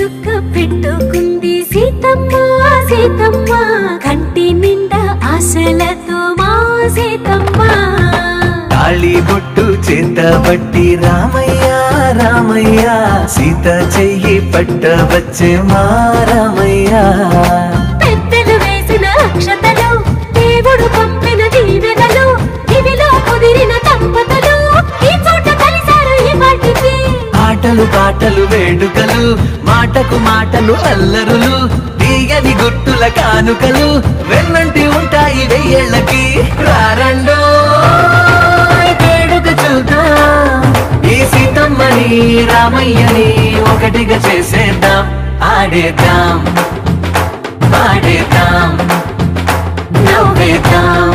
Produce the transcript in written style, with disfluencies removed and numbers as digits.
చుక్క పెట్టుకుంది సీతమ్మ సీతమ్మ కంటి నిండా ఆశలతో మా సీతమ్మ తాళి బొట్టు చేతబట్టి రామయ్య రామయ్య సీత చెయ్యి పట్టవచ్చే మా రామయ్య పెద్దలు వేసిన అక్షతలు దేవుడు పంపిన దీవెనలు ఇవిలో కుదిరిన దంపతులు ఈ చోట కలిసారు ఈ వాటికి ఆటలు పాటలు వేడుకలు మాటకు మాటలు అల్లరులు తీయని గుర్తుల కానుకలు వెన్నంటి ఉంటాయి వెయ్యేళ్ళకి రారండో వేడుక చూద్దాం ఈ సీతమ్మని రామయ్యని ఒకటిగా చేసేద్దాం ఆడేద్దాం పాడేద్దాం నవ్వేద్దాం